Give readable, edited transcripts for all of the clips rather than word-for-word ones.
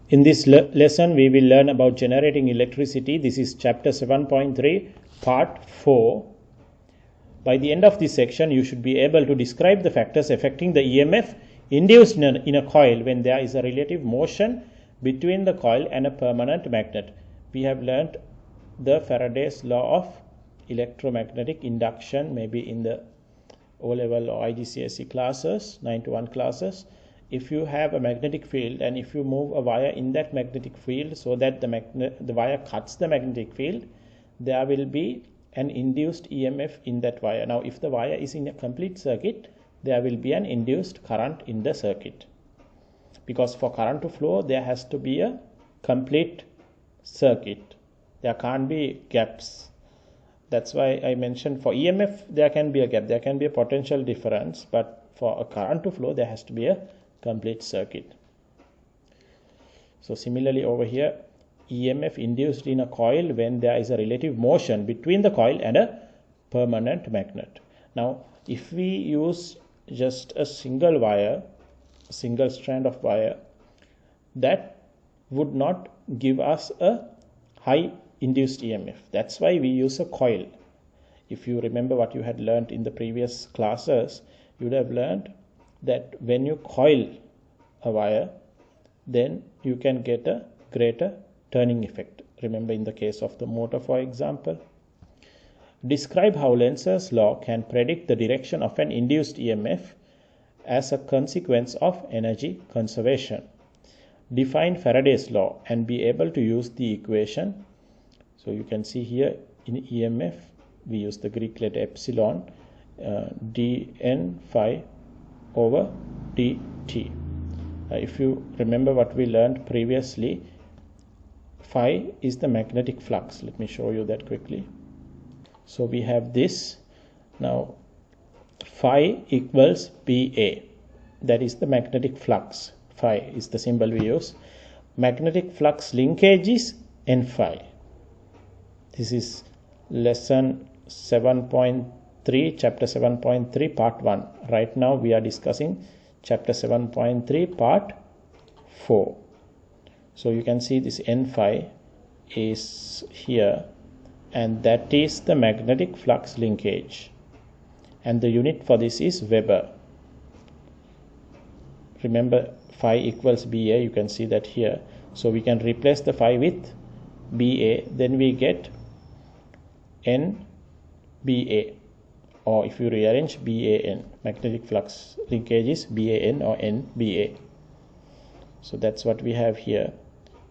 In this lesson, we will learn about generating electricity. This is chapter 7.3, part 4. By the end of this section, you should be able to describe the factors affecting the EMF induced in a coil when there is a relative motion between the coil and a permanent magnet. We have learned the Faraday's law of electromagnetic induction, maybe in the O-level or IGCSE classes, 9 to 1 classes. If you have a magnetic field and if you move a wire in that magnetic field so that the wire cuts the magnetic field, there will be an induced EMF in that wire. Now, if the wire is in a complete circuit, there will be an induced current in the circuit. Because for current to flow, there has to be a complete circuit. There can't be gaps. That's why I mentioned for EMF, there can be a gap. There can be a potential difference. But for a current to flow, there has to be a complete circuit. So similarly over here, EMF induced in a coil when there is a relative motion between the coil and a permanent magnet. Now, if we use just a single wire, a single strand of wire, that would not give us a high induced EMF. That's why we use a coil. If you remember what you had learned in the previous classes, you would have learned that when you coil a wire, then you can get a greater turning effect. Remember in the case of the motor, for example. Describe how Lenz's law can predict the direction of an induced EMF as a consequence of energy conservation. Define Faraday's law and be able to use the equation. So you can see here in EMF, we use the Greek letter epsilon, dn phi over dt. If you remember what we learned previously, phi is the magnetic flux. Let me show you that quickly. So we have this. Now phi equals BA. That is the magnetic flux. Phi is the symbol we use. Magnetic flux linkage is N phi. This is lesson 7.3, chapter 7.3, part 1. Right now we are discussing chapter 7.3, part 4. So you can see this N phi is here, and that is the magnetic flux linkage. And the unit for this is Weber. Remember, phi equals BA, you can see that here. So we can replace the phi with BA, then we get NBA, or if you rearrange BAN, magnetic flux linkage is BAN or NBA. So that's what we have here.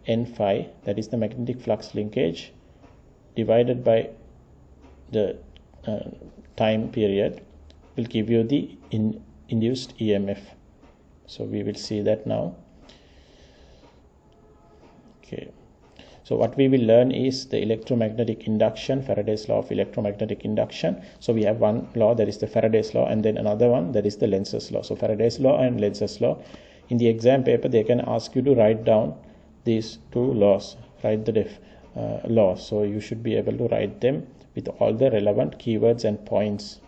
N phi, that is the magnetic flux linkage, divided by the time period, will give you the induced EMF. So we will see that now. Okay. So what we will learn is the electromagnetic induction, Faraday's law of electromagnetic induction. So we have one law, that is the Faraday's law, and then another one, that is the Lenz's law. So Faraday's law and Lenz's law. In the exam paper, they can ask you to write down these two laws, write the laws. So you should be able to write them with all the relevant keywords and points.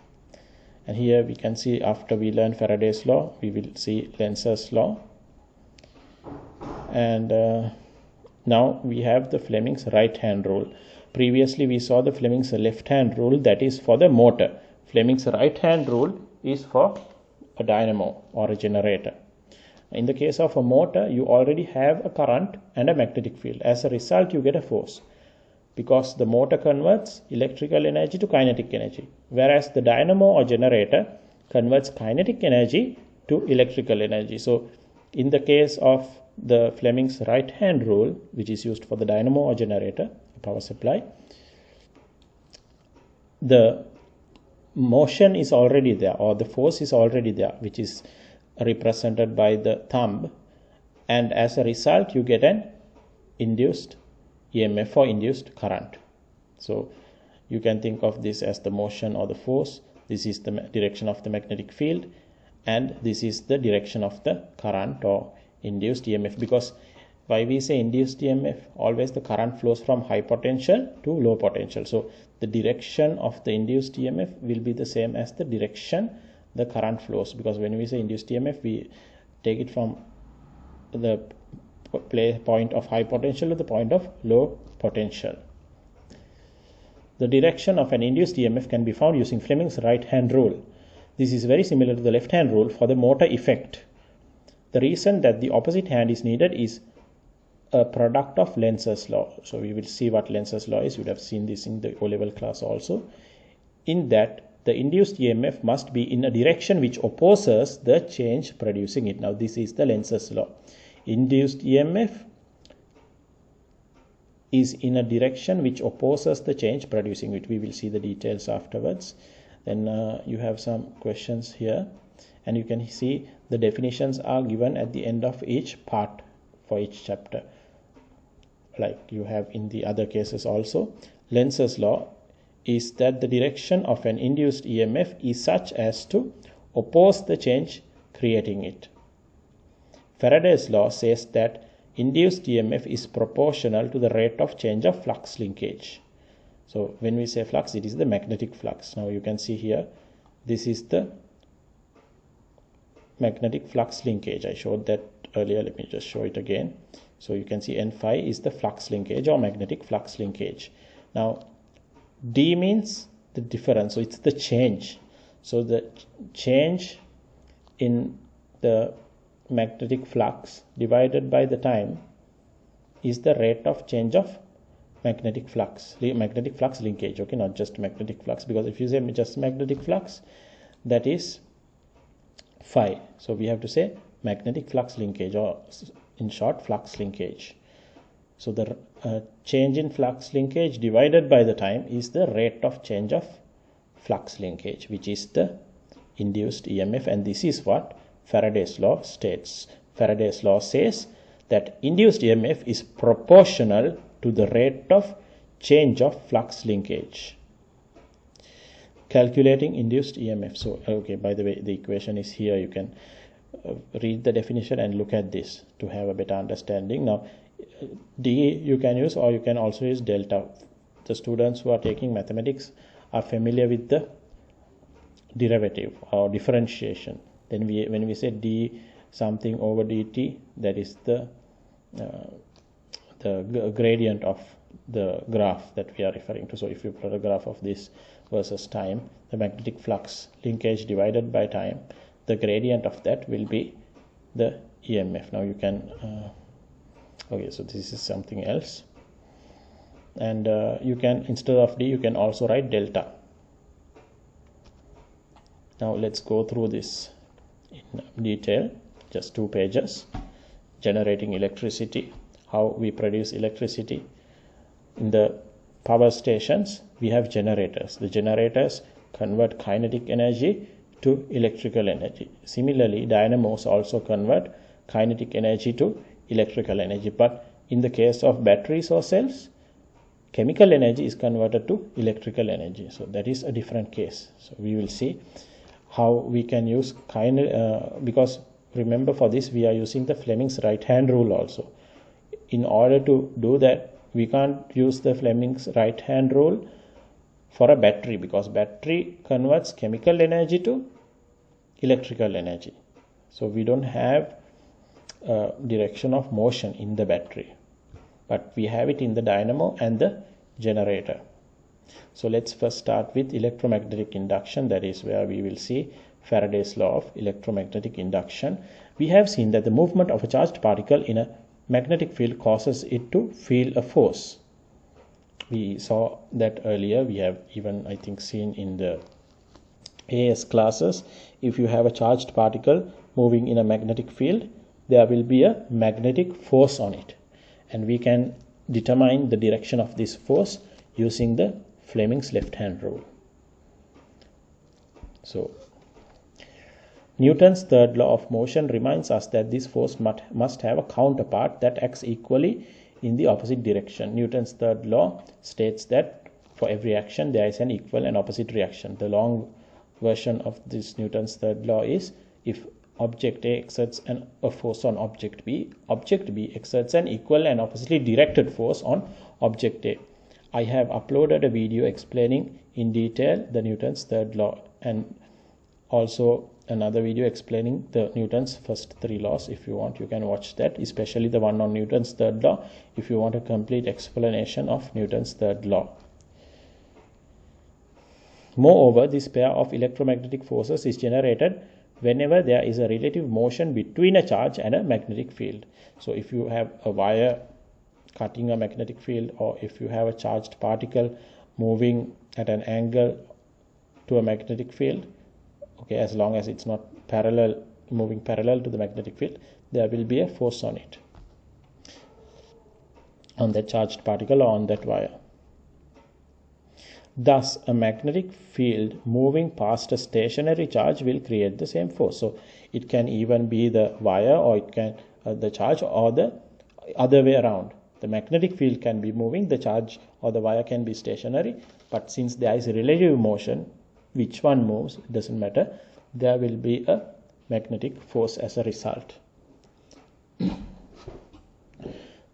And here we can see, after we learn Faraday's law, we will see Lenz's law. And now we have the Fleming's right-hand rule. Previously we saw the Fleming's left-hand rule, that is for the motor. Fleming's right-hand rule is for a dynamo or a generator. In the case of a motor, you already have a current and a magnetic field. As a result, you get a force, because the motor converts electrical energy to kinetic energy, whereas the dynamo or generator converts kinetic energy to electrical energy. So in the case of the Fleming's right-hand rule, which is used for the dynamo or generator, power supply, the motion is already there, or the force is already there, which is represented by the thumb, and as a result you get an induced EMF or induced current. So you can think of this as the motion or the force. This is the direction of the magnetic field, and this is the direction of the current or induced EMF. Because why we say induced EMF? Always the current flows from high potential to low potential. So the direction of the induced EMF will be the same as the direction the current flows, because when we say induced EMF, we take it from the point of high potential to the point of low potential. The direction of an induced EMF can be found using Fleming's right-hand rule. This is very similar to the left-hand rule for the motor effect. The reason that the opposite hand is needed is a product of Lenz's law. So we will see what Lenz's law is. You would have seen this in the O-level class also. In that, the induced EMF must be in a direction which opposes the change producing it. Now this is the Lenz's law. Induced EMF is in a direction which opposes the change producing it. We will see the details afterwards. Then you have some questions here, and you can see the definitions are given at the end of each part for each chapter, like you have in the other cases also. Lenz's law is that the direction of an induced EMF is such as to oppose the change creating it. Faraday's law says that induced EMF is proportional to the rate of change of flux linkage. So when we say flux, it is the magnetic flux. Now you can see here, this is the magnetic flux linkage. I showed that earlier. Let me just show it again. So you can see N phi is the flux linkage or magnetic flux linkage. Now D means the difference, so it's the change. So the change in the magnetic flux divided by the time is the rate of change of magnetic flux linkage. Okay, not just magnetic flux, because if you say just magnetic flux, that is phi. So we have to say magnetic flux linkage, or in short, flux linkage. So the change in flux linkage divided by the time is the rate of change of flux linkage, which is the induced EMF, and this is what Faraday's law states. Faraday's law says that induced EMF is proportional to the rate of change of flux linkage. Calculating induced EMF. So, okay, by the way, the equation is here. You can read the definition and look at this to have a better understanding. Now, D you can use, or you can also use delta. The students who are taking mathematics are familiar with the derivative or differentiation. Then when we say d something over dt, that is the gradient of the graph that we are referring to. So if you plot a graph of this versus time, the magnetic flux linkage divided by time, the gradient of that will be the EMF. Now you can okay, so this is something else, and you can, instead of d, you can also write delta. Now let's go through this in detail, just 2 pages. Generating electricity, how we produce electricity. In the power stations, we have generators. The generators convert kinetic energy to electrical energy. Similarly, dynamos also convert kinetic energy to electrical energy. But in the case of batteries or cells, chemical energy is converted to electrical energy. So that is a different case. So we will see how we can use because remember, for this we are using the Fleming's right hand rule also. In order to do that, we can't use the Fleming's right hand rule for a battery, because battery converts chemical energy to electrical energy. So we don't have direction of motion in the battery, but we have it in the dynamo and the generator. So let's first start with electromagnetic induction. That is where we will see Faraday's law of electromagnetic induction. We have seen that the movement of a charged particle in a magnetic field causes it to feel a force. We saw that earlier. We have even, I think, seen in the AS classes, if you have a charged particle moving in a magnetic field, there will be a magnetic force on it, and we can determine the direction of this force using the Fleming's left hand rule. So Newton's third law of motion reminds us that this force must have a counterpart that acts equally in the opposite direction. Newton's third law states that for every action there is an equal and opposite reaction. The long version of this Newton's third law is, if object A exerts a force on object B exerts an equal and oppositely directed force on object A. I have uploaded a video explaining in detail the Newton's third law, and also another video explaining the Newton's first 3 laws. If you want, you can watch that, especially the one on Newton's third law, if you want a complete explanation of Newton's third law. Moreover, this pair of electromagnetic forces is generated whenever there is a relative motion between a charge and a magnetic field. So if you have a wire cutting a magnetic field, or if you have a charged particle moving at an angle to a magnetic field, okay, as long as it's not moving parallel to the magnetic field, there will be a force on it, on that charged particle or on that wire. Thus, a magnetic field moving past a stationary charge will create the same force. So it can even be the wire, or it can the charge, or the other way around. The magnetic field can be moving, the charge or the wire can be stationary, but since there is a relative motion, which one moves, it doesn't matter, there will be a magnetic force as a result.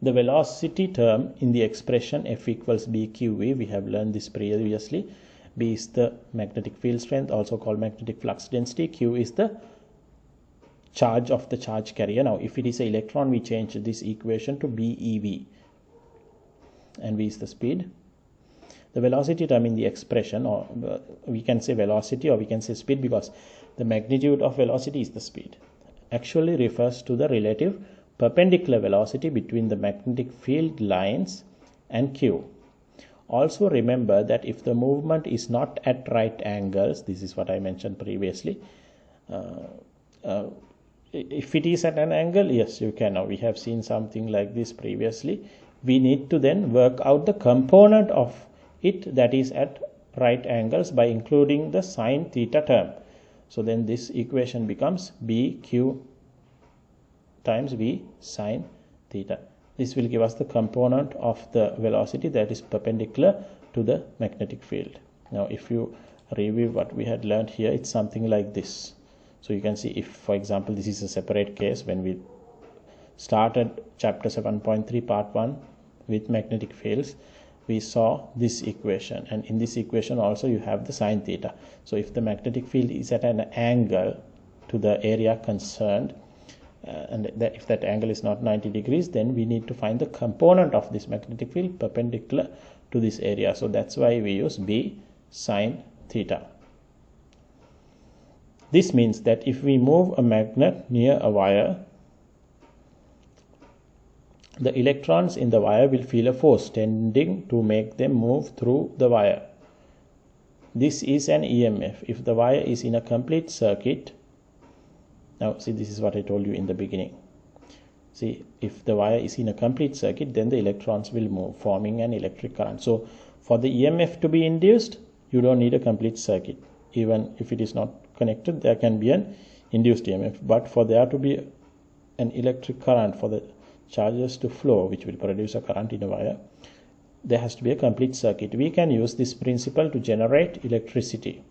The velocity term in the expression F equals BQV, we have learned this previously. B is the magnetic field strength, also called magnetic flux density. Q is the charge of the charge carrier. Now, if it is an electron, we change this equation to BeV, and V is the speed. The velocity term in the expression, or we can say velocity or we can say speed, because the magnitude of velocity is the speed, actually refers to the relative perpendicular velocity between the magnetic field lines and Q. Also remember that if the movement is not at right angles, this is what I mentioned previously, if it is at an angle, yes, you can. Now we have seen something like this previously. We need to then work out the component of it that is at right angles by including the sine theta term. So then this equation becomes BQ times V sine theta. This will give us the component of the velocity that is perpendicular to the magnetic field. Now if you review what we had learned here, it's something like this. So you can see, if for example this is a separate case, when we started chapter 7.3 part 1 with magnetic fields, we saw this equation, and in this equation also you have the sine theta. So if the magnetic field is at an angle to the area concerned, and if that angle is not 90 degrees, then we need to find the component of this magnetic field perpendicular to this area. So that's why we use B sine theta. This means that if we move a magnet near a wire, the electrons in the wire will feel a force tending to make them move through the wire. This is an EMF. If the wire is in a complete circuit, now see, this is what I told you in the beginning. See, if the wire is in a complete circuit, then the electrons will move, forming an electric current. So for the EMF to be induced, you don't need a complete circuit. Even if it is not connected, there can be an induced EMF. But for there to be an electric current, for the charges to flow, which will produce a current in a wire, there has to be a complete circuit. We can use this principle to generate electricity.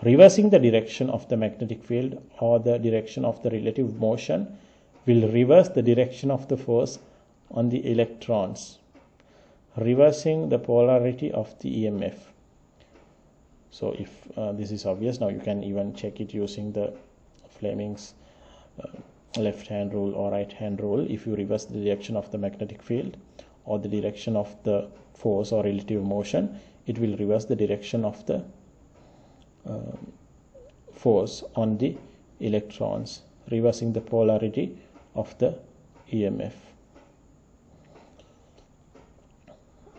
Reversing the direction of the magnetic field or the direction of the relative motion will reverse the direction of the force on the electrons, reversing the polarity of the EMF. So if this is obvious, now you can even check it using the Fleming's left hand rule or right hand rule. If you reverse the direction of the magnetic field or the direction of the force or relative motion, it will reverse the direction of the force on the electrons, reversing the polarity of the EMF.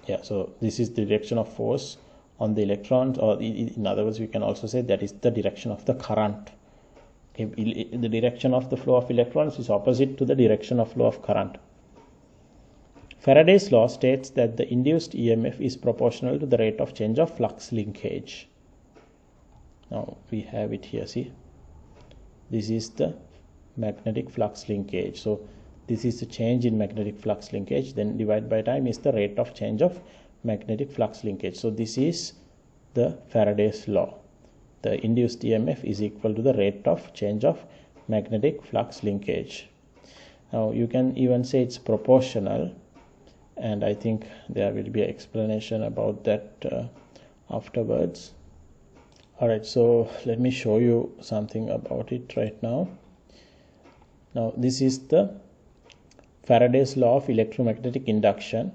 Yeah, so this is the direction of force on the electrons, or in other words, we can also say that is the direction of the current. The direction of the flow of electrons is opposite to the direction of flow of current. Faraday's law states that the induced EMF is proportional to the rate of change of flux linkage. Now we have it here, see, this is the magnetic flux linkage. So this is the change in magnetic flux linkage, then divided by time is the rate of change of magnetic flux linkage. So this is the Faraday's law. The induced EMF is equal to the rate of change of magnetic flux linkage. Now you can even say it's proportional, and I think there will be an explanation about that afterwards. Alright, so let me show you something about it right now. Now this is the Faraday's law of electromagnetic induction.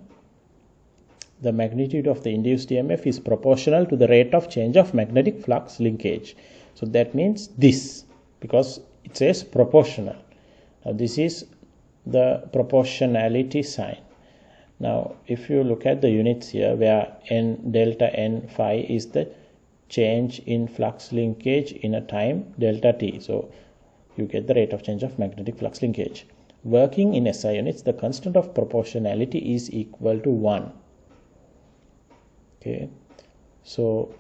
The magnitude of the induced EMF is proportional to the rate of change of magnetic flux linkage. So that means this, because it says proportional. Now this is the proportionality sign. Now if you look at the units here, where n delta n phi is the change in flux linkage in a time delta t, so you get the rate of change of magnetic flux linkage. Working in SI units, the constant of proportionality is equal to 1. Okay, so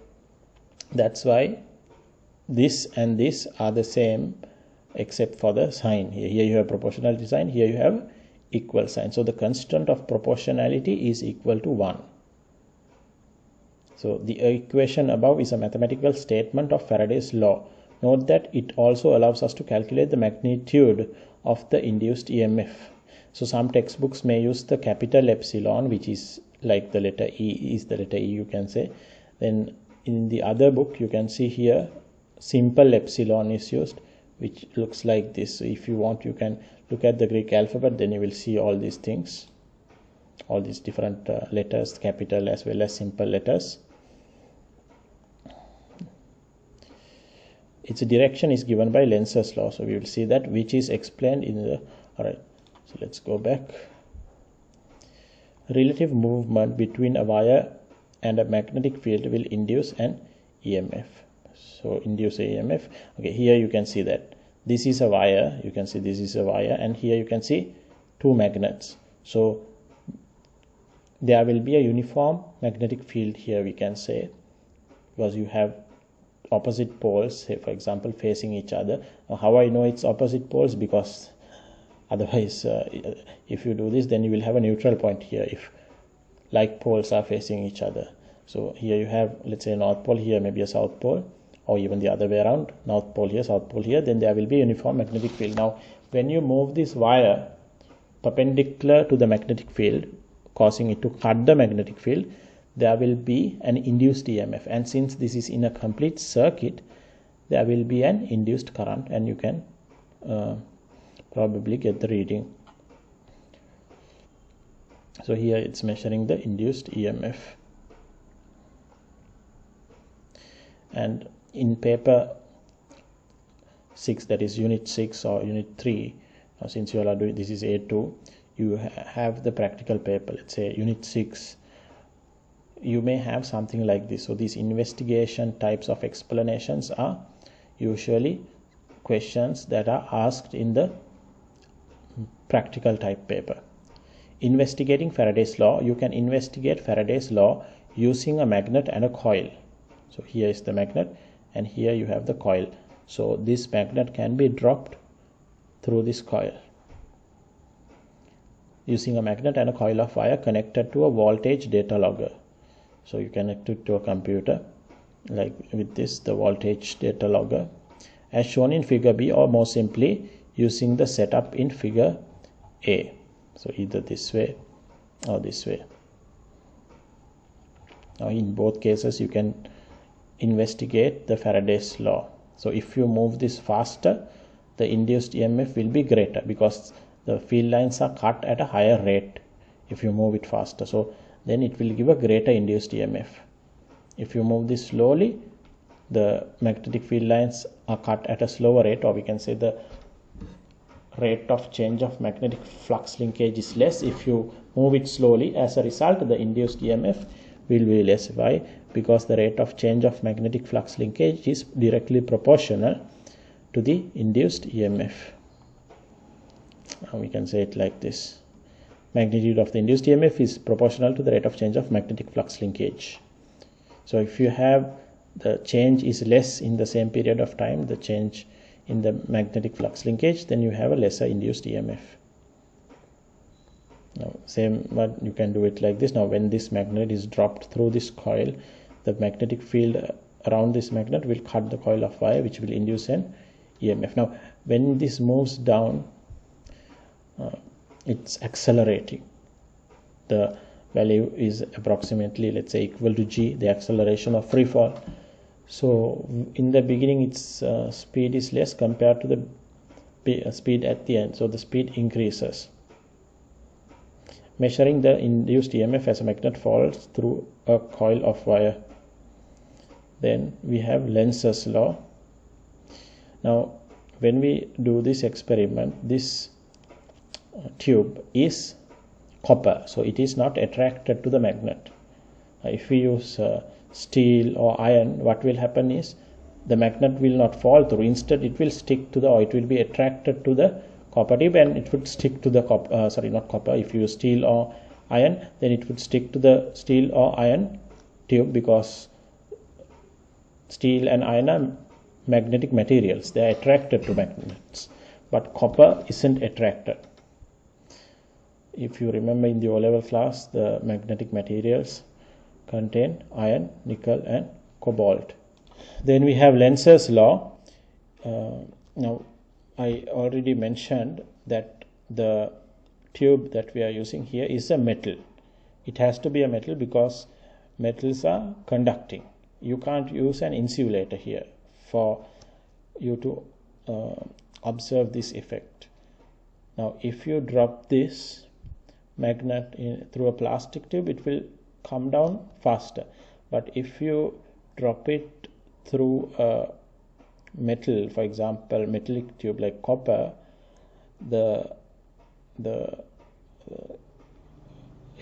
that's why this and this are the same except for the sign. Here you have proportionality sign, here you have equal sign. So the constant of proportionality is equal to 1. So the equation above is a mathematical statement of Faraday's law. Note that it also allows us to calculate the magnitude of the induced EMF. So some textbooks may use the capital epsilon, which is like the letter E, is the letter E you can say. Then in the other book you can see here simple epsilon is used, which looks like this. So if you want, you can look at the Greek alphabet, then you will see all these things, all these different letters, capital as well as simple letters. Its direction is given by Lenz's law, so we will see that, which is explained in the, alright, so let's go back. Relative movement between a wire and a magnetic field will induce an EMF. So induce a EMF. Okay, here you can see that this is a wire, you can see this is a wire, and here you can see two magnets. So there will be a uniform magnetic field here, we can say, because you have opposite poles, say for example facing each other. Now, how I know it's opposite poles? Because otherwise if you do this, then you will have a neutral point here if like poles are facing each other. So here you have, let's say, north pole, here maybe a south pole, or even the other way around, north pole here, south pole here, then there will be a uniform magnetic field. Now when you move this wire perpendicular to the magnetic field, causing it to cut the magnetic field, there will be an induced EMF, and since this is in a complete circuit, there will be an induced current, and you can probably get the reading. So here it's measuring the induced EMF. And in paper 6, that is unit 6 or unit 3, since you all are doing, this is A2, you have the practical paper, let's say unit 6, you may have something like this. So these investigation types of explanations are usually questions that are asked in the practical type paper. Investigating Faraday's law, you can investigate Faraday's law using a magnet and a coil. So here is the magnet and here you have the coil. So this magnet can be dropped through this coil using a magnet and a coil of wire connected to a voltage data logger. So you connect it to a computer like with this, the voltage data logger, as shown in figure B, or more simply using the setup in figure A. So either this way or this way. Now in both cases you can investigate the Faraday's law. So if you move this faster, the induced EMF will be greater because the field lines are cut at a higher rate if you move it faster. So then it will give a greater induced EMF. If you move this slowly, the magnetic field lines are cut at a slower rate, or we can say the rate of change of magnetic flux linkage is less. If you move it slowly, as a result, the induced EMF will be less. Why? Because the rate of change of magnetic flux linkage is directly proportional to the induced EMF. Now we can say it like this. Magnitude of the induced EMF is proportional to the rate of change of magnetic flux linkage. So if you have the change is less in the same period of time, the change in the magnetic flux linkage, then you have a lesser induced EMF. Now same, but you can do it like this. Now when this magnet is dropped through this coil, the magnetic field around this magnet will cut the coil of wire, which will induce an EMF. Now when this moves down, it's accelerating. The value is approximately, let's say, equal to g, the acceleration of free fall. So in the beginning its speed is less compared to the speed at the end, so the speed increases. Measuring the induced EMF as a magnet falls through a coil of wire. Then we have Lenz's law. Now when we do this experiment, this tube is copper, so it is not attracted to the magnet. If we use steel or iron, what will happen is the magnet will not fall through. Instead it will stick to the, or it will be attracted to the copper tube, and it would stick to the copper, sorry, not copper. If you use steel or iron, then it would stick to the steel or iron tube, because steel and iron are magnetic materials. They are attracted to magnets, but copper isn't attracted. If you remember in the O-level class, the magnetic materials contain iron, nickel and cobalt. Then we have Lenz's law. Now I already mentioned that the tube that we are using here is a metal. It has to be a metal because metals are conducting. You can't use an insulator here for you to observe this effect. Now if you drop this magnet through a plastic tube, it will come down faster, but if you drop it through a metal, for example metallic tube like copper, it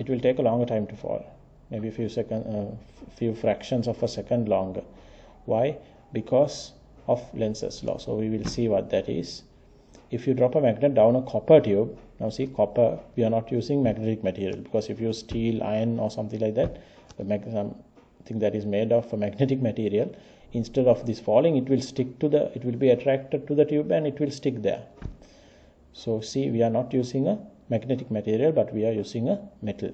will take a longer time to fall, maybe a few fractions of a second longer. Why? Because of Lenz's law. So we will see what that is. If you drop a magnet down a copper tube, now see, copper, we are not using magnetic material, because if you use steel, iron or something like that, something that is made of a magnetic material, instead of this falling, it will stick to the, it will be attracted to the tube and it will stick there. So see, we are not using a magnetic material, but we are using a metal.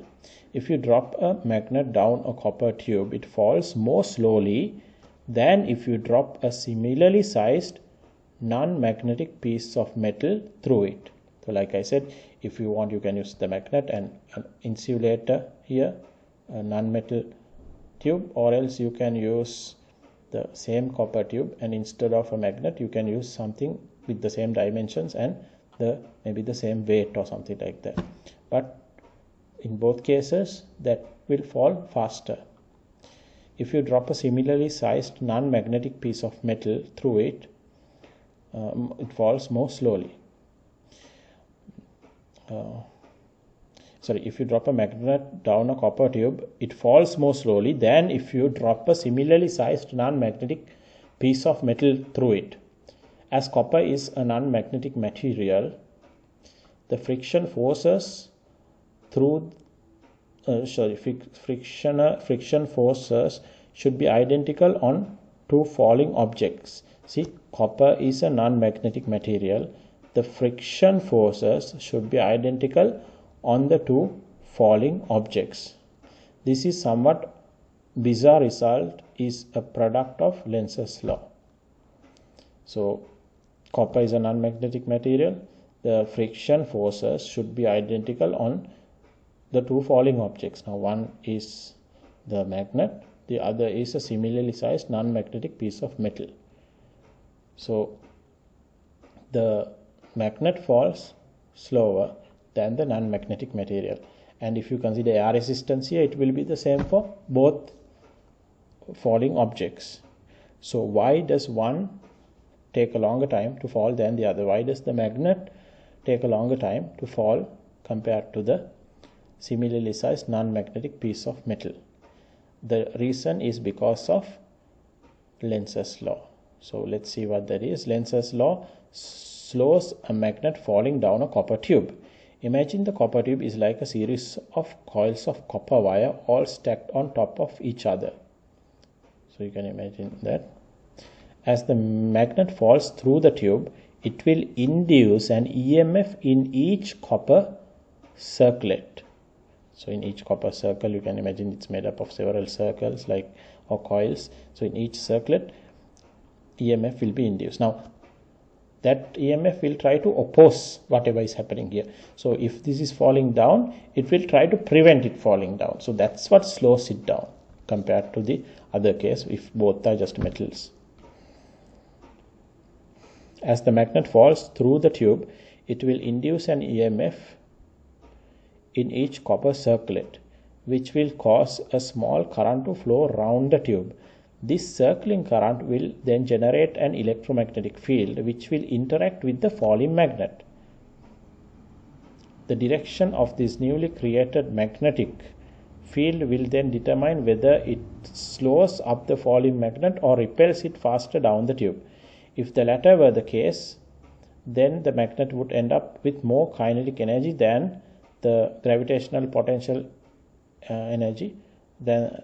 If you drop a magnet down a copper tube, it falls more slowly than if you drop a similarly sized non-magnetic piece of metal through it. So like I said, if you want, you can use the magnet and an insulator here, a non-metal tube, or else you can use the same copper tube, and instead of a magnet you can use something with the same dimensions and maybe the same weight or something like that. But in both cases that will fall faster. If you drop a similarly sized non-magnetic piece of metal through it, it falls more slowly. If you drop a magnet down a copper tube, it falls more slowly than if you drop a similarly sized non-magnetic piece of metal through it. As copper is a non-magnetic material, the friction forces through friction forces should be identical on two falling objects. See, copper is a non-magnetic material. The friction forces should be identical on the two falling objects. This is somewhat bizarre result, is a product of Lenz's law. So copper is a non-magnetic material. The friction forces should be identical on the two falling objects. Now one is the magnet, the other is a similarly sized non-magnetic piece of metal. So the magnet falls slower than the non-magnetic material, and if you consider air resistance here, it will be the same for both falling objects. So why does one take a longer time to fall than the other? Why does the magnet take a longer time to fall compared to the similarly sized non-magnetic piece of metal? The reason is because of Lenz's law. So let's see what that is. Lenz's law slows a magnet falling down a copper tube. Imagine the copper tube is like a series of coils of copper wire all stacked on top of each other. So you can imagine that. As the magnet falls through the tube, it will induce an EMF in each copper circlet. So in each copper circle, you can imagine it's made up of several circles or coils. So in each circlet, EMF will be induced. Now that EMF will try to oppose whatever is happening here. So if this is falling down, it will try to prevent it falling down. So that's what slows it down. compared to the other case if both are just metals. As the magnet falls through the tube, it will induce an EMF in each copper circlet, which will cause a small current to flow round the tube. This circling current will then generate an electromagnetic field which will interact with the falling magnet. The direction of this newly created magnetic field will then determine whether it slows up the falling magnet or repels it faster down the tube. If the latter were the case, then the magnet would end up with more kinetic energy than the gravitational potential energy than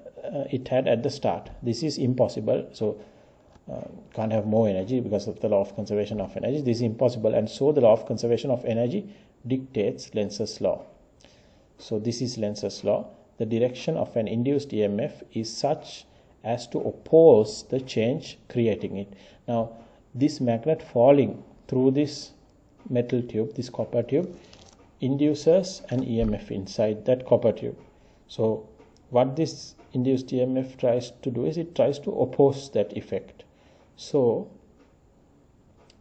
it had at the start. This is impossible, so can't have more energy because of the law of conservation of energy. This is impossible, and so the law of conservation of energy dictates Lenz's law. So this is Lenz's law. The direction of an induced EMF is such as to oppose the change creating it. Now this magnet falling through this metal tube, this copper tube, induces an EMF inside that copper tube. So what this induced EMF tries to do is it tries to oppose that effect. So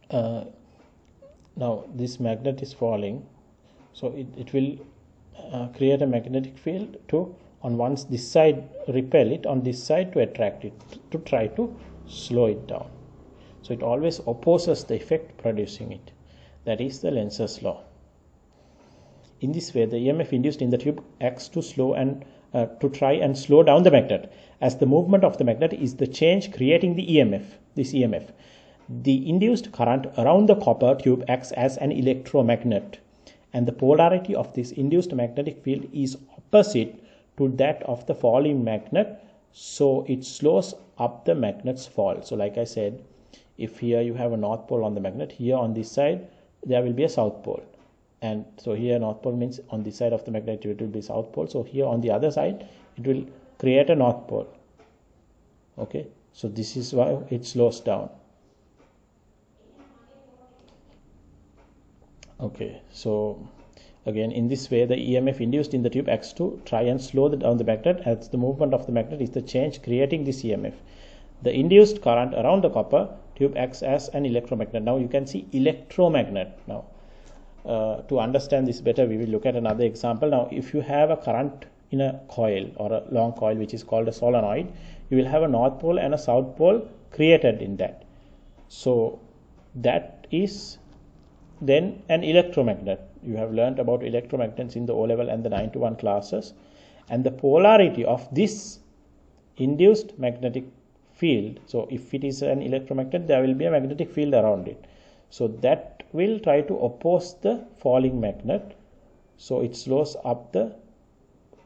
now this magnet is falling, so it will create a magnetic field to on this side repel it, on this side to attract it, to try to slow it down. So it always opposes the effect producing it. That is the Lenz's law. In this way, the EMF induced in the tube acts to try and slow down the magnet, as the movement of the magnet is the change creating the EMF, this EMF. The induced current around the copper tube acts as an electromagnet, and the polarity of this induced magnetic field is opposite to that of the falling magnet, so it slows up the magnet's fall. So like I said, if here you have a north pole on the magnet, here on this side there will be a south pole, and so here north pole means on this side of the magnet it will be south pole, so here on the other side it will create a north pole. Okay, so this is why it slows down. Okay, so again, in this way, the EMF induced in the tube acts to try and slow down the magnet, as the movement of the magnet is the change creating this EMF. The induced current around the copper tube acts as an electromagnet. Now you can see electromagnet. Now to understand this better, we will look at another example. Now if you have a current in a coil or a long coil which is called a solenoid, you will have a north pole and a south pole created in that. So that is then an electromagnet. You have learnt about electromagnets in the O-level and the 9 to 1 classes, and the polarity of this induced magnetic field, so if it is an electromagnet, there will be a magnetic field around it, so that will try to oppose the falling magnet, so it slows up the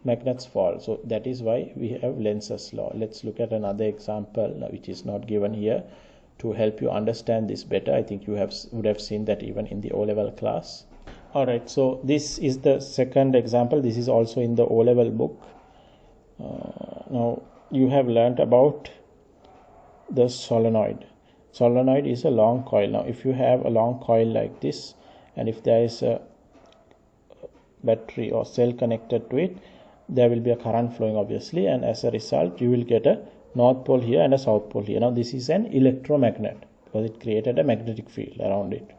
magnet's fall. So that is why we have Lenz's law. Let's look at another example which is not given here to help you understand this better. I think you would have seen that even in the O-level class. Alright, so this is the second example. This is also in the O-level book. Now you have learnt about the solenoid. Solenoid is a long coil. Now if you have a long coil like this, and if there is a battery or cell connected to it, there will be a current flowing obviously, and as a result you will get a north pole here and a south pole here. Now this is an electromagnet because it created a magnetic field around it.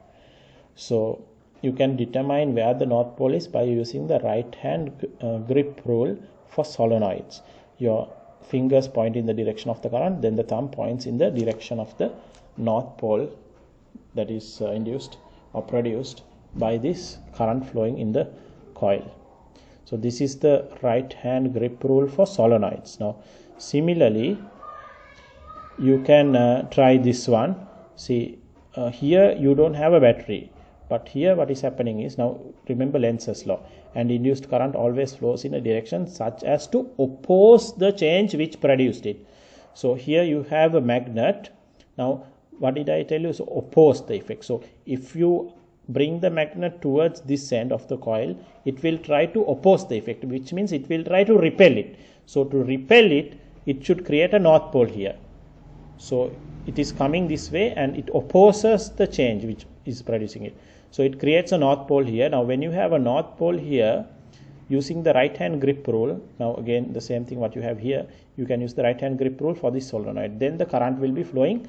So you can determine where the north pole is by using the right hand grip rule for solenoids. Your fingers point in the direction of the current, then the thumb points in the direction of the north pole that is induced or produced by this current flowing in the coil. So this is the right hand grip rule for solenoids. Now similarly you can try this one. See here you don't have a battery, but here what is happening is, now remember Lenz's law, and induced current always flows in a direction such as to oppose the change which produced it. So here you have a magnet. Now what did I tell you? So oppose the effect. So if you bring the magnet towards this end of the coil, it will try to oppose the effect, which means it will try to repel it. So to repel it, it should create a north pole here. So it is coming this way and it opposes the change which is producing it. So it creates a north pole here. Now when you have a north pole here, using the right hand grip rule. Now again the same thing what you have here, you can use the right hand grip rule for this solenoid. Then the current will be flowing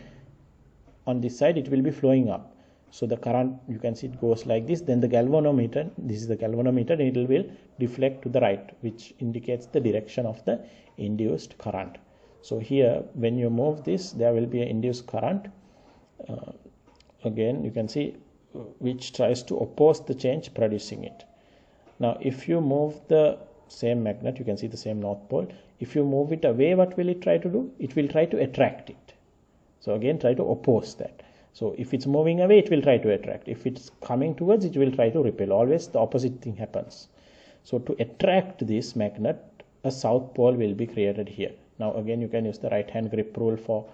on this side, it will be flowing up. So the current, you can see it goes like this. Then the galvanometer, this is the galvanometer, and it will deflect to the right, which indicates the direction of the induced current. So here when you move this, there will be an induced current. Again you can see which tries to oppose the change producing it. Now if you move the same magnet, you can see the same north pole, if you move it away, what will it try to do? It will try to attract it. So again try to oppose that. So if it's moving away, it will try to attract. If it's coming towards, it will try to repel. Always the opposite thing happens. So to attract this magnet, a south pole will be created here. Now again you can use the right hand grip rule for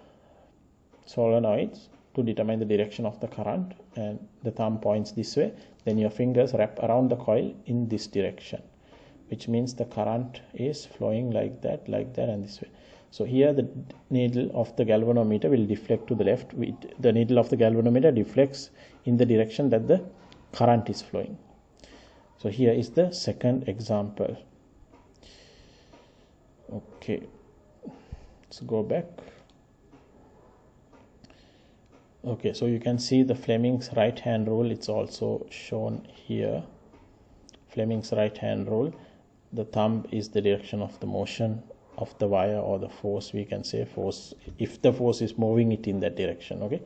solenoids to determine the direction of the current, and the thumb points this way. Then your fingers wrap around the coil in this direction, which means the current is flowing like that, and this way. So here the needle of the galvanometer will deflect to the left. The needle of the galvanometer deflects in the direction that the current is flowing. So here is the second example. Okay, let's go back. Okay, so you can see the Fleming's right hand rule, it's also shown here. Fleming's right hand rule, the thumb is the direction of the motion of the wire, or the force, we can say force, if the force is moving it in that direction. Okay,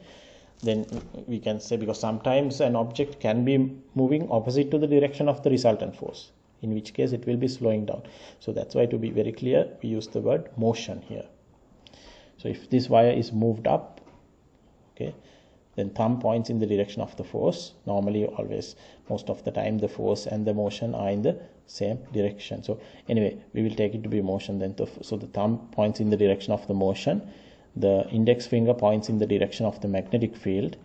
then we can say, because sometimes an object can be moving opposite to the direction of the resultant force, in which case it will be slowing down. So that's why, to be very clear, we use the word motion here. So if this wire is moved up, okay, then thumb points in the direction of the force. Normally, always, most of the time, the force and the motion are in the same direction. So anyway, we will take it to be motion then. So the thumb points in the direction of the motion, the index finger points in the direction of the magnetic field,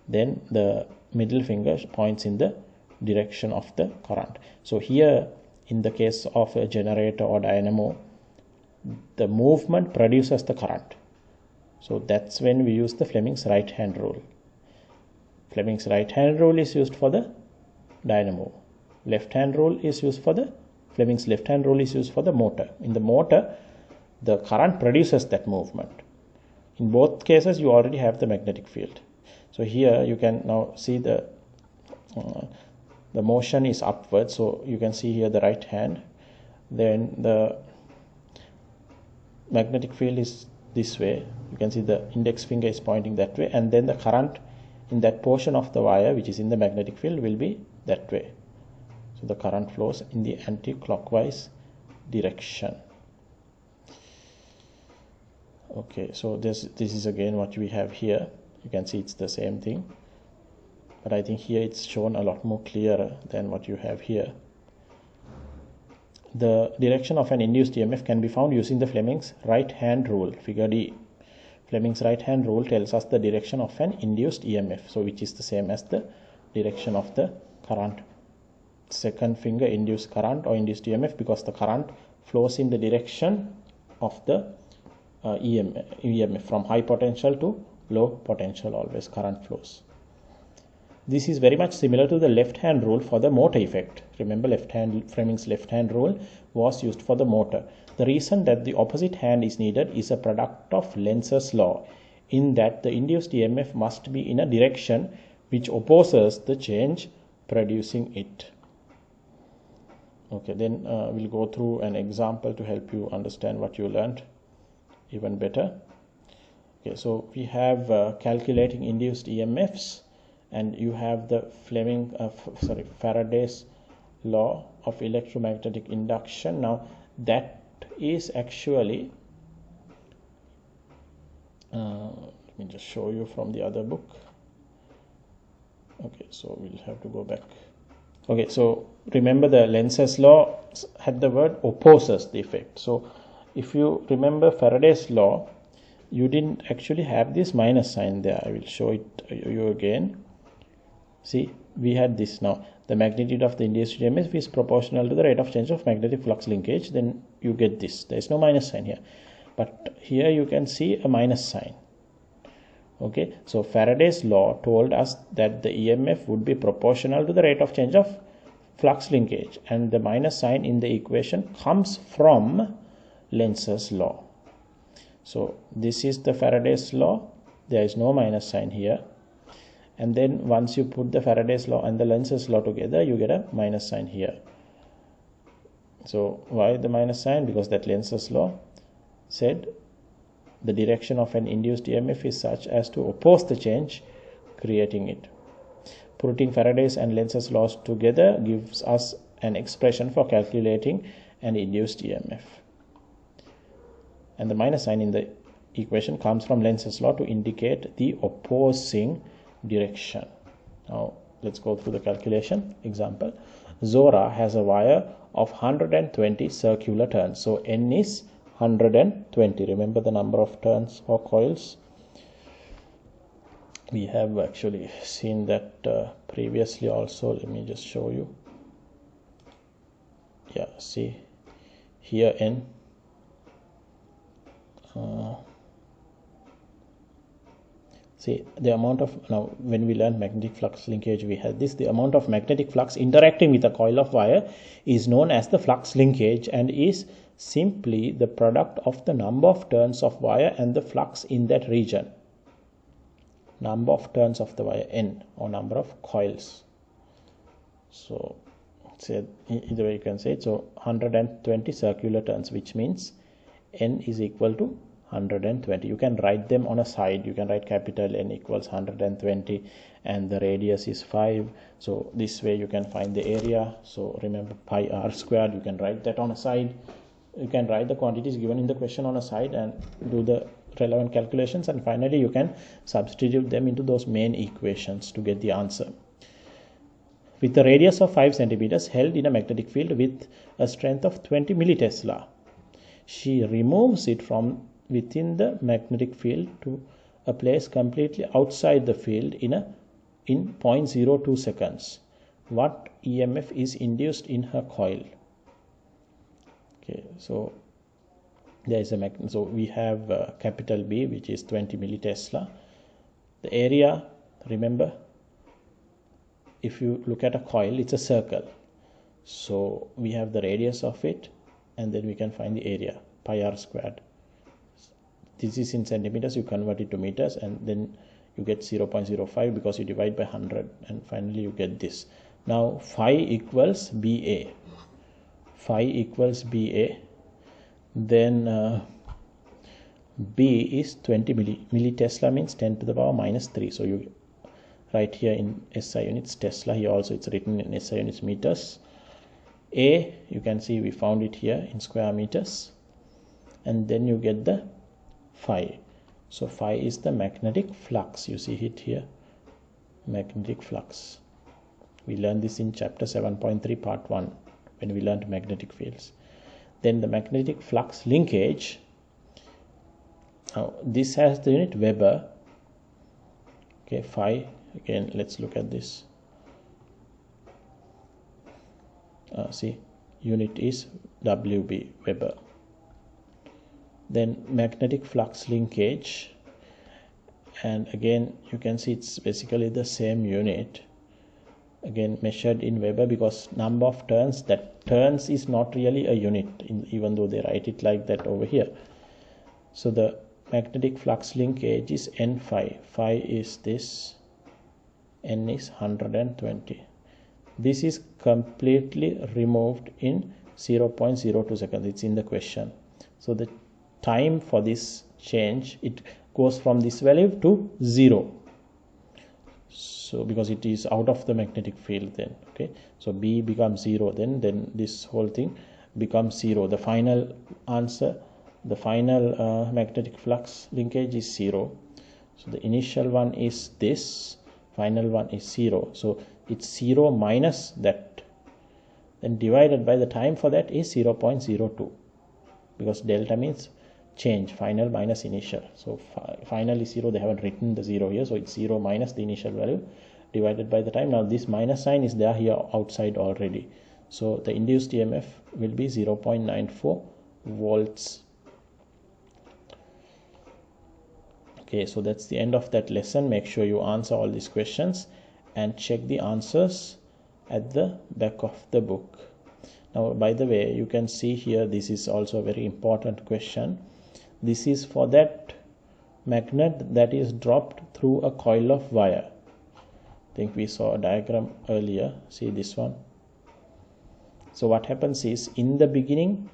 then the middle finger points in the direction of the current. So here, in the case of a generator or dynamo, the movement produces the current. So that's when we use the Fleming's right hand rule. Fleming's right hand rule is used for the dynamo. Left hand rule is used for the Fleming's left hand rule is used for the motor. In the motor, the current produces that movement. In both cases, you already have the magnetic field. So here you can now see the motion is upward. So you can see here the right hand. Then the magnetic field is this way. You can see the index finger is pointing that way, and then the current in that portion of the wire which is in the magnetic field will be that way. So the current flows in the anti-clockwise direction. Okay, so this is again what we have here. You can see it's the same thing, but I think here it's shown a lot more clearer than what you have here. The direction of an induced EMF can be found using the Fleming's right hand rule, figure D. Fleming's right hand rule tells us the direction of an induced EMF, so which is the same as the direction of the current. Second finger, induced current or induced EMF, because the current flows in the direction of the EMF from high potential to low potential, always current flows. This is very much similar to the left hand rule for the motor effect. Remember, Fleming's left hand rule was used for the motor. The reason that the opposite hand is needed is a product of Lenz's law, in that the induced EMF must be in a direction which opposes the change producing it. Okay, then we'll go through an example to help you understand what you learned even better. Okay, so we have calculating induced EMFs, and you have the Faraday's law of electromagnetic induction. Now that is actually, let me just show you from the other book. Okay, so we'll have to go back. Okay, so remember the Lenz's law had the word opposes the effect. So if you remember Faraday's law, you didn't actually have this minus sign there. I will show it you again. See, we had this now. The magnitude of the induced EMF is proportional to the rate of change of magnetic flux linkage. Then you get this. There is no minus sign here. But here you can see a minus sign. Okay, so Faraday's law told us that the EMF would be proportional to the rate of change of flux linkage, and the minus sign in the equation comes from Lenz's law. So this is the Faraday's law. There is no minus sign here. And then once you put the Faraday's law and the Lenz's law together, you get a minus sign here. So why the minus sign? Because that Lenz's law said the direction of an induced EMF is such as to oppose the change creating it. Putting Faraday's and Lenz's laws together gives us an expression for calculating an induced EMF. And the minus sign in the equation comes from Lenz's law to indicate the opposing direction. Now let's go through the calculation. Example: Zora has a wire of 120 circular turns. So N is 120. Remember the number of turns or coils? We have actually seen that previously also. Let me just show you. Yeah, see here N. See the amount of, now when we learn magnetic flux linkage, we had this: the amount of magnetic flux interacting with a coil of wire is known as the flux linkage and is simply the product of the number of turns of wire and the flux in that region. Number of turns of the wire, N, or number of coils. So say either way you can say it. So 120 circular turns, which means N is equal to 120. You can write them on a side. You can write capital N equals 120 and the radius is 5. So this way you can find the area. So remember pi r squared, you can write that on a side. You can write the quantities given in the question on a side and do the relevant calculations, and finally you can substitute them into those main equations to get the answer. With a radius of 5 centimeters held in a magnetic field with a strength of 20 millitesla, she removes it from within the magnetic field to a place completely outside the field in 0.02 seconds. What EMF is induced in her coil? Okay, so there is a so we have capital B, which is 20 millitesla. The area, remember, if you look at a coil, it's a circle. So we have the radius of it, and then we can find the area, pi r squared. This is in centimeters, you convert it to meters, and then you get 0.05 because you divide by 100, and finally you get this. Now phi equals BA. Phi equals BA. Then B is 20 millitesla, means 10 to the power minus 3. So you write here in SI units Tesla. Here also it's written in SI units meters. A, you can see we found it here in square meters. And then you get the phi. So phi is the magnetic flux. You see it here, magnetic flux. We learned this in chapter 7.3 part 1 when we learned magnetic fields. Then the magnetic flux linkage. Now this has the unit Weber. Okay, phi. Again, let's look at this. See, unit is WB, Weber. Then magnetic flux linkage, and again you can see it's basically the same unit, again measured in Weber, because number of turns, that turns is not really a unit even though they write it like that over here. So the magnetic flux linkage is N phi. Phi is this, N is 120. This is completely removed in 0.02 seconds. It's in the question. So the time for this change, it goes from this value to 0. So because it is out of the magnetic field then, okay, so B becomes 0, then this whole thing becomes 0. The final answer, the final magnetic flux linkage is 0. So the initial one is this, final one is 0. So it's 0 minus that, then divided by the time for that is 0.02, because delta means change, final minus initial. So final is 0, they haven't written the 0 here, so it's 0 minus the initial value divided by the time. Now this minus sign is there here outside already, so the induced EMF will be 0.94 volts. Okay, so that's the end of that lesson. Make sure you answer all these questions and check the answers at the back of the book. Now, by the way, you can see here, this is also a very important question. This is for that magnet that is dropped through a coil of wire. I think we saw a diagram earlier. See this one. So what happens is, in the beginning,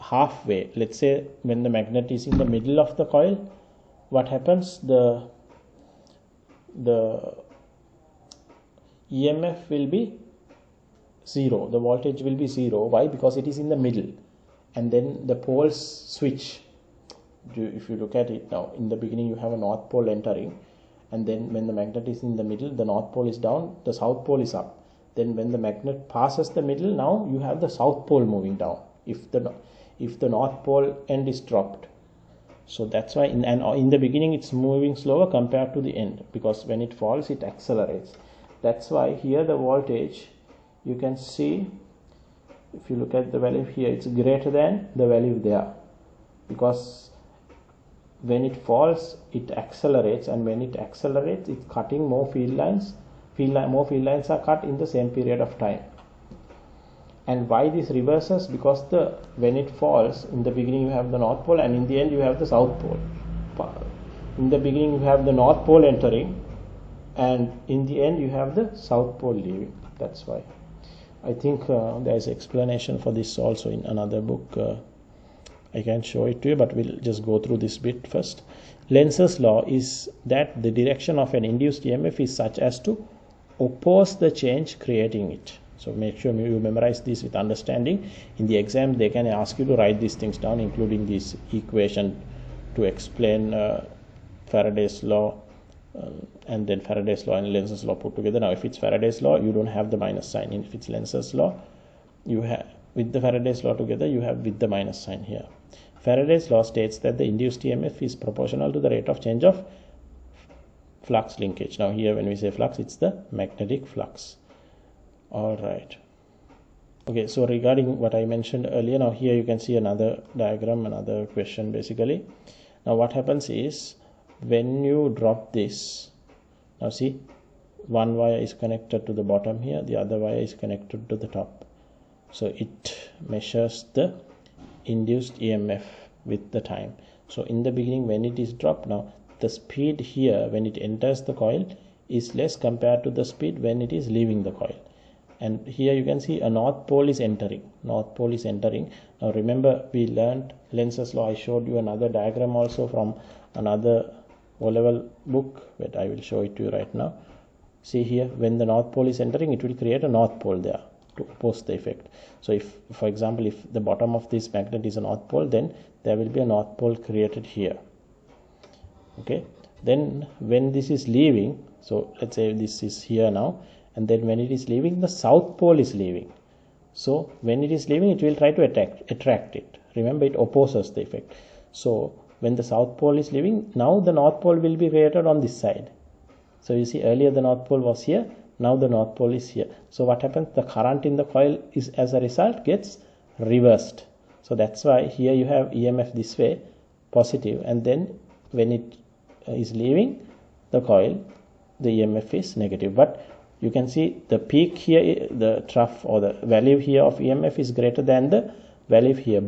halfway, let's say when the magnet is in the middle of the coil, what happens? The EMF will be 0. The voltage will be 0. Why? Because it is in the middle. And then the poles switch. If you look at it now, in the beginning you have a north pole entering, and then when the magnet is in the middle, the north pole is down, the south pole is up. Then when the magnet passes the middle, now you have the south pole moving down if the north pole end is dropped. So that's why in the beginning it's moving slower compared to the end, because when it falls it accelerates. That's why here the voltage, you can see, if you look at the value here, it's greater than the value there, because when it falls it accelerates, and when it accelerates it's cutting more field lines. More field lines are cut in the same period of time. And why this reverses? Because when it falls, in the beginning you have the north pole, and in the end you have the south pole. In the beginning you have the north pole entering, and in the end you have the south pole leaving. That's why. I think there is explanation for this also in another book. I can show it to you, but we'll just go through this bit first. Lenz's law is that the direction of an induced EMF is such as to oppose the change creating it. So make sure you memorize this with understanding. In the exam they can ask you to write these things down, including this equation to explain Faraday's law, and then Faraday's law and Lenz's law put together. Now if it's Faraday's law, you don't have the minus sign. If it's Lenz's law, you have with the Faraday's law together, you have with the minus sign here. Faraday's law states that the induced EMF is proportional to the rate of change of flux linkage. Now here when we say flux, it's the magnetic flux. All right. Okay, so regarding what I mentioned earlier, now here you can see another diagram, another question basically. Now what happens is, when you drop this, now see, one wire is connected to the bottom here, the other wire is connected to the top. So it measures the induced EMF with the time. So in the beginning when it is dropped, now the speed here when it enters the coil is less compared to the speed when it is leaving the coil. And here you can see a north pole is entering. North pole is entering. Now remember, we learned Lenz's law. I showed you another diagram also from another O-level book, but I will show it to you right now. See here, when the north pole is entering, it will create a north pole there to oppose the effect. So if, for example, if the bottom of this magnet is a north pole, then there will be a north pole created here. Okay, then when this is leaving, so let's say this is here now, and then when it is leaving, the south pole is leaving. So when it is leaving, it will try to attract it. Remember, it opposes the effect. So when the south pole is leaving, now the north pole will be created on this side. So you see, earlier the north pole was here, now the north pole is here. So what happens? The current in the coil is, as a result, gets reversed. So that's why here you have EMF this way, positive, and then when it is leaving the coil, the EMF is negative. But you can see the peak here, the trough or the value here of EMF is greater than the value here,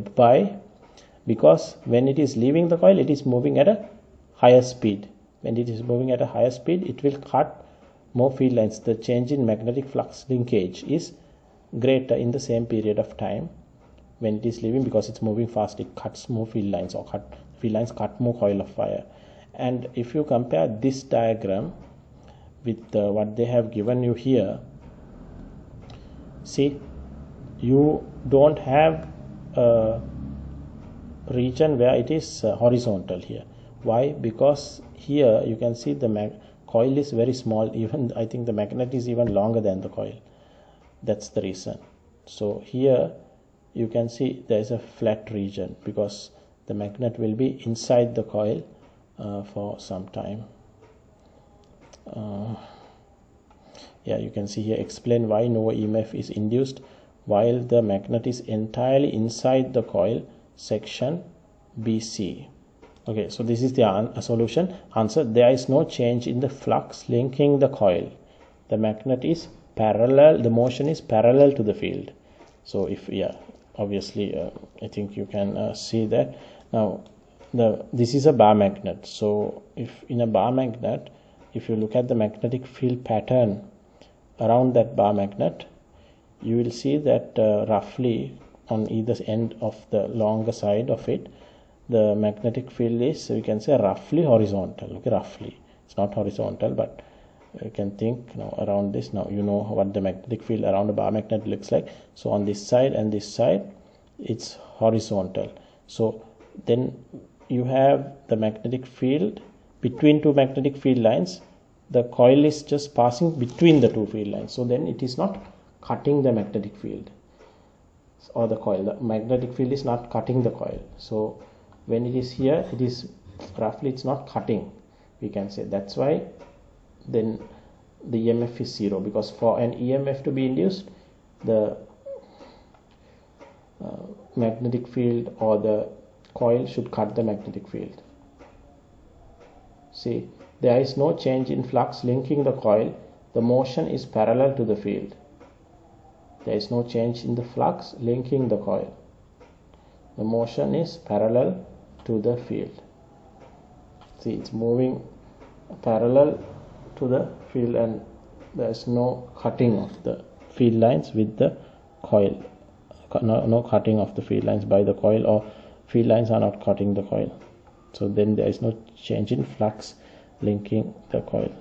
because when it is leaving the coil, it is moving at a higher speed. When it is moving at a higher speed, it will cut more field lines. The change in magnetic flux linkage is greater in the same period of time. When it is leaving, because it's moving fast, it cuts more field lines, or field lines cut more coil of wire. And if you compare this diagram with what they have given you here, see, you don't have a region where it is horizontal here. Why? Because here you can see the coil is very small. Even I think the magnet is even longer than the coil. That's the reason. So here you can see there is a flat region, because the magnet will be inside the coil for some time. Yeah, you can see here, explain why no EMF is induced while the magnet is entirely inside the coil, section BC. Okay, so this is the solution. Answer: there is no change in the flux linking the coil. The magnet is parallel, the motion is parallel to the field. So if, yeah, obviously I think you can see that. Now this is a bar magnet. So if in a bar magnet, if you look at the magnetic field pattern around that bar magnet, you will see that roughly on either end of the longer side of it, the magnetic field is, we can say, roughly horizontal. Okay, roughly, it's not horizontal, but you can think now around this. Now you know what the magnetic field around a bar magnet looks like. So on this side and this side, it's horizontal. So then you have the magnetic field between two magnetic field lines. The coil is just passing between the two field lines. So then it is not cutting the magnetic field or the coil. The magnetic field is not cutting the coil. So when it is here, it is roughly, it's not cutting, we can say. That's why then the EMF is 0, because for an EMF to be induced, the magnetic field or the coil should cut the magnetic field. See, there is no change in flux linking the coil. The motion is parallel to the field. There is no change in the flux linking the coil. The motion is parallel to the field. See, it's moving parallel to the field, and there is no cutting of the field lines with the coil. No cutting of the field lines by the coil, or field lines are not cutting the coil. So then there is no change in flux linking the coil.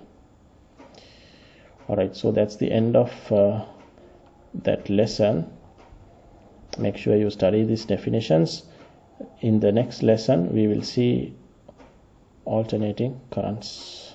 Alright, so that's the end of that lesson. Make sure you study these definitions. In the next lesson, we will see alternating currents.